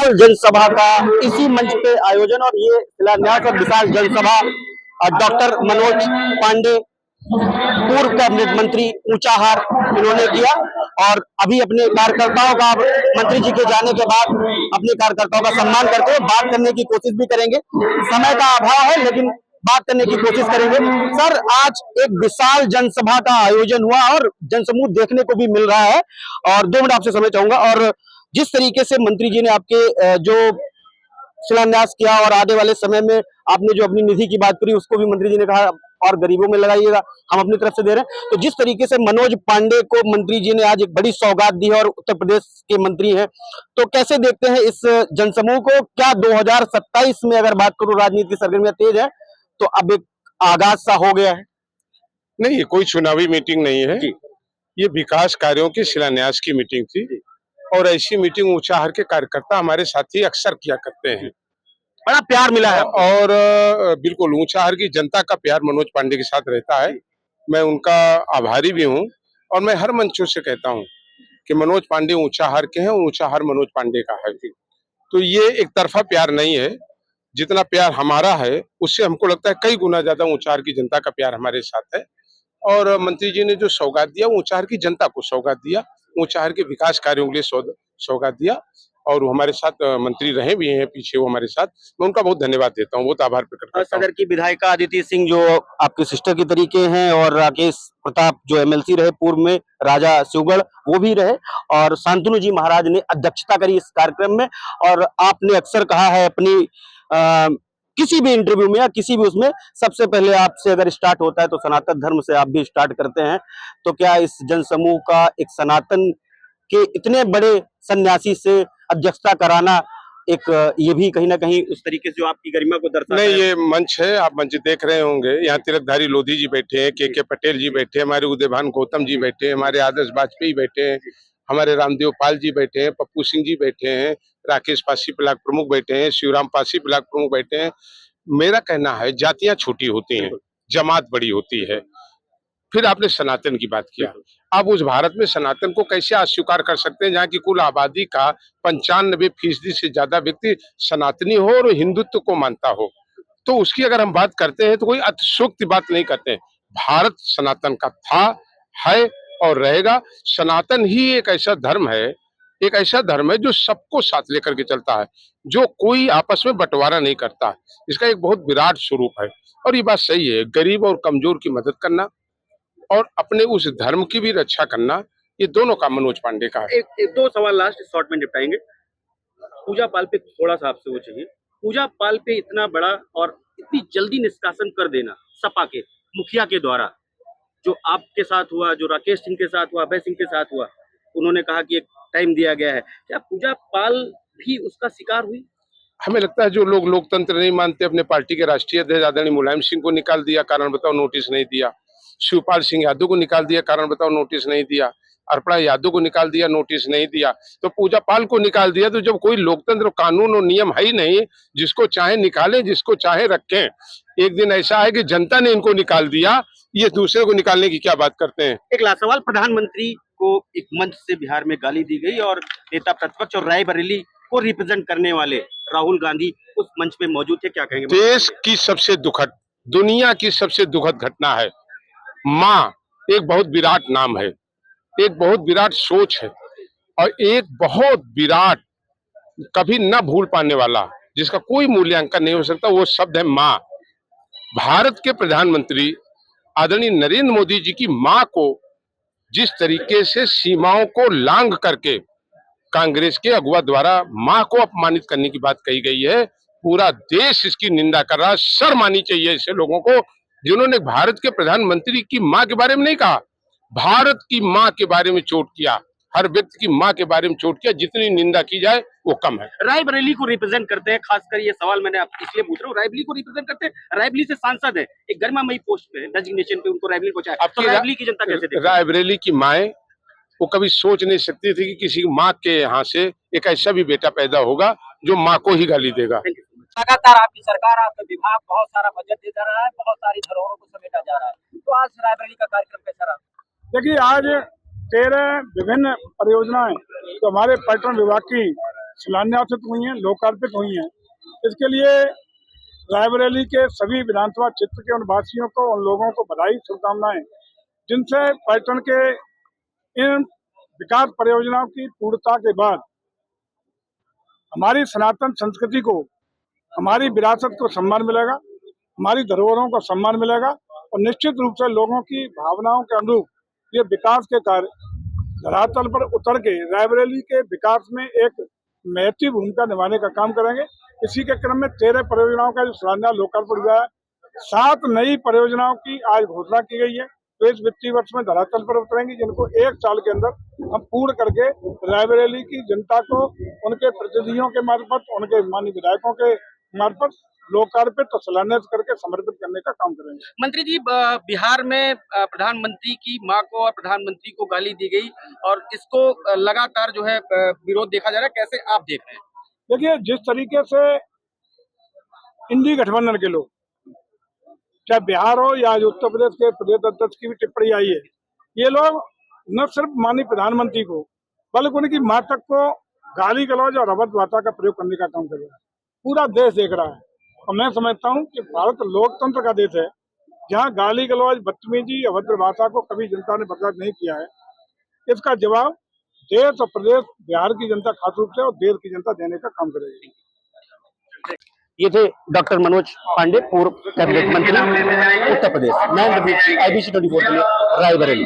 विशाल जनसभा का इसी मंच पे आयोजन, और ये शिलान्यास और विशाल जनसभा डॉक्टर मनोज पांडे, पूर्व कैबिनेट मंत्री ऊंचाहार, इन्होंने किया। और अभी अपने कार्यकर्ताओं का, मंत्री जी के जाने के बाद अपने कार्यकर्ताओं का सम्मान करते हुए बात करने की कोशिश भी करेंगे। समय का अभाव है लेकिन बात करने की कोशिश करेंगे। सर, आज एक विशाल जनसभा का आयोजन हुआ और जनसमूह देखने को भी मिल रहा है, और 2 मिनट आपसे समय चाहूंगा। और जिस तरीके से मंत्री जी ने आपके जो शिलान्यास किया और आने वाले समय में आपने जो अपनी निधि की बात करी उसको भी मंत्री जी ने कहा और गरीबों में लगाइएगा, हम अपनी तरफ से दे रहे हैं। तो जिस तरीके से मनोज पांडे को मंत्री जी ने आज एक बड़ी सौगात दी है और उत्तर प्रदेश के मंत्री हैं, तो कैसे देखते हैं इस जनसमूह को? क्या 2027 में अगर बात करूं, राजनीति की सरगर्मियां तेज है तो अब एक आगाज सा हो गया है? नहीं, ये कोई चुनावी मीटिंग नहीं है, ये विकास कार्यों की शिलान्यास की मीटिंग थी। और ऐसी मीटिंग ऊंचाहार के कार्यकर्ता हमारे साथी अक्सर किया करते हैं। बड़ा प्यार मिला है और बिल्कुल ऊंचाहार की जनता का प्यार मनोज पांडे के साथ रहता है। मैं उनका आभारी भी हूं, और मैं हर मंचों से कहता हूं कि मनोज पांडे ऊंचाहार के हैं, ऊंचाहार मनोज पांडे का है। तो ये एक तरफा प्यार नहीं है, जितना प्यार हमारा है उससे हमको लगता है कई गुना ज्यादा ऊंचाहार की जनता का प्यार हमारे साथ है। और मंत्री जी ने जो सौगात दिया, ऊंचाहार की जनता को सौगात दिया, ऊंचाहार के विकास कार्यों के लिए सौगात दिया। और वो हमारे साथ मंत्री रहे भी हैं पीछे, वो हमारे साथ, मैं उनका बहुत धन्यवाद देता हूँ, बहुत आभार प्रकट करता हूँ। सदर की विधायिका अदिति सिंह जो आपके सिस्टर की तरीके हैं, और राकेश प्रताप जो एमएलसी रहे पूर्व में, राजा शिवगढ़ वो भी रहे, और शांतनु जी महाराज ने अध्यक्षता करी इस कार्यक्रम में। और आपने अक्सर कहा है अपनी किसी भी इंटरव्यू में या किसी भी उसमें, सबसे पहले आपसे अगर स्टार्ट होता है तो सनातन धर्म से आप भी स्टार्ट करते हैं। तो क्या इस जनसमूह का एक सनातन के इतने बड़े सन्यासी से अध्यक्षता कराना एक ये भी कहीं ना कहीं उस तरीके से जो आपकी गरिमा को दर्शाता है? नहीं, ये मंच है, आप मंच देख रहे होंगे, यहाँ तिलकधारी लोधी जी बैठे हैं, के पटेल जी बैठे हैं, हमारे उदयभान गौतम जी बैठे हैं, हमारे आदर्श वाजपेयी बैठे हैं, हमारे रामदेव पाल जी बैठे हैं, पप्पू सिंह जी बैठे हैं, राकेश पासी ब्लॉक प्रमुख बैठे हैं, शिवराम पासी ब्लॉक प्रमुख बैठे हैं। मेरा कहना है जातियां छोटी होती हैं, जमात बड़ी होती है। फिर आपने सनातन की बात किया, आप उस भारत में सनातन को कैसे अस्वीकार कर सकते हैं जहाँ की कुल आबादी का 95% से ज्यादा व्यक्ति सनातनी हो और हिंदुत्व को मानता हो। तो उसकी अगर हम बात करते हैं तो कोई अतिशयोक्ति बात नहीं करते हैं। भारत सनातन का था, है और रहेगा। सनातन ही एक ऐसा धर्म है, एक ऐसा धर्म है जो सबको साथ लेकर के चलता है, जो कोई आपस में बंटवारा नहीं करता। इसका एक बहुत विराट स्वरूप है। और ये बात सही है, गरीब और कमजोर की मदद करना और अपने उस धर्म की भी रक्षा करना, ये दोनों काम मनोज पांडे का है। एक 2 सवाल लास्ट शॉर्ट में निपटाएंगे। पूजा पाल पे थोड़ा सा आपसे वो चाहिए। पूजा पाल पे इतना बड़ा और इतनी जल्दी निष्कासन कर देना सपा के मुखिया के द्वारा, जो आपके साथ हुआ, जो राकेश सिंह के साथ हुआ, अभय सिंह के साथ हुआ, उन्होंने कहा कि एक टाइम दिया गया है, क्या पूजा पाल भी उसका शिकार हुई? हमें लगता है जो लोग लोकतंत्र नहीं मानते, अपने पार्टी के राष्ट्रीय अध्यक्ष आदरणीय मुलायम सिंह को निकाल दिया, कारण बताओ नोटिस नहीं दिया। शिवपाल सिंह यादव को निकाल दिया, कारण बताओ नोटिस नहीं दिया। अर्पणा यादव को निकाल दिया, नोटिस नहीं दिया। तो पूजा पाल को निकाल दिया। तो जब कोई लोकतंत्र कानून और नियम है ही नहीं, जिसको चाहे निकालें, जिसको चाहे रखें। एक दिन ऐसा है कि जनता ने इनको निकाल दिया, ये दूसरे को निकालने की क्या बात करते हैं। एक लास्ट सवाल, प्रधानमंत्री को एक मंच से बिहार में गाली दी गई और नेता प्रतिपक्ष और रायबरेली को रिप्रेजेंट करने वाले राहुल गांधी उस मंच पे मौजूद थे, क्या कहेंगे? देश की सबसे दुखद, दुनिया की सबसे दुखद घटना है। माँ एक बहुत विराट नाम है, एक बहुत विराट सोच है, और एक बहुत विराट, कभी न भूल पाने वाला, जिसका कोई मूल्यांकन नहीं हो सकता, वो शब्द है माँ। भारत के प्रधानमंत्री आदरणीय नरेंद्र मोदी जी की माँ को जिस तरीके से सीमाओं को लांघ करके कांग्रेस के अगुवा द्वारा माँ को अपमानित करने की बात कही गई है, पूरा देश इसकी निंदा कर रहा है। शर्म आनी चाहिए ऐसे लोगों को जिन्होंने भारत के प्रधानमंत्री की माँ के बारे में नहीं कहा, भारत की माँ के बारे में चोट किया, हर व्यक्ति की माँ के बारे में चोट किया। जितनी निंदा की जाए वो कम है। रायबरेली को रिप्रेजेंट करते हैं, खासकर ये सवाल मैंने आप इसलिए पूछ रहा हूँ, रायबरेली को रिप्रेजेंट करते हैं, रायबरेली से सांसद है, एक गरिमामयी पोस्ट पे डेजिग्नेशन पे उनको रायबरेली पहुंचा है। तो रायबरेली की जनता कैसे देखती है? रायबरेली की माए वो कभी सोच नहीं सकती थी कि किसी माँ के यहाँ से एक ऐसा भी बेटा पैदा होगा जो माँ को ही गाली देगा। लगातार आपकी सरकार, आपका विभाग बहुत सारा बजट देता रहा है, बहुत सारी धरोहरों को समेटा जा रहा है, तो आज रायबरेली का कार्यक्रम कैसा रहा? देखिए, आज 13 विभिन्न परियोजनाएं तो हमारे पर्यटन विभाग की शिलान्यासित हुई हैं, लोकार्पित हुई हैं। इसके लिए रायबरेली के सभी विधानसभा क्षेत्र के उन वासियों को, उन लोगों को बधाई, शुभकामनाएं, जिनसे पर्यटन के इन विकास परियोजनाओं की पूर्णता के बाद हमारी सनातन संस्कृति को, हमारी विरासत को सम्मान मिलेगा, हमारी धरोहरों को सम्मान मिलेगा और निश्चित रूप से लोगों की भावनाओं के अनुरूप ये विकास के कार्य धरातल पर उतर के रायबरेली के विकास में एक महत्वपूर्ण भूमिका निभाने का काम करेंगे। इसी के क्रम में 13 परियोजनाओं का जो शिलान्यास लोकार्पण हुआ है, 7 नई परियोजनाओं की आज घोषणा की गई है, तो इस वित्तीय वर्ष में धरातल पर उतरेंगी, जिनको 1 साल के अंदर हम पूर्ण करके रायबरेली की जनता को उनके प्रतिनिधियों के मार्फत, उनके माननीय विधायकों के मार्फत लोकार्पित और शिलान्यास करके समर्पित करने का काम करेंगे। मंत्री जी, बिहार में प्रधानमंत्री की मां को और प्रधानमंत्री को गाली दी गई और इसको लगातार जो है विरोध देखा जा रहा है, कैसे आप देख रहे हैं? देखिए, जिस तरीके से इंडी गठबंधन के लोग, चाहे बिहार हो या उत्तर प्रदेश के प्रदेश अध्यक्ष की भी टिप्पणी आई है, ये लोग न सिर्फ माननीय प्रधानमंत्री को बल्कि उनकी मां तक को गाली गलौज और अभद्र भाषा का प्रयोग करने का काम कर रहा है। पूरा देश देख रहा है और मैं समझता हूं कि भारत लोकतंत्र का देश है, जहां गाली गलौज, बदतमीजी, अभद्र भाषा को कभी जनता ने बर्दाश्त नहीं किया है। इसका जवाब देश और प्रदेश, बिहार की जनता खास रूप से और देश की जनता देने का काम करेगी। ये थे डॉक्टर मनोज पांडे, पूर्व कैबिनेट मंत्री उत्तर प्रदेश। मैं IBC 24 के लिए रायबरेली।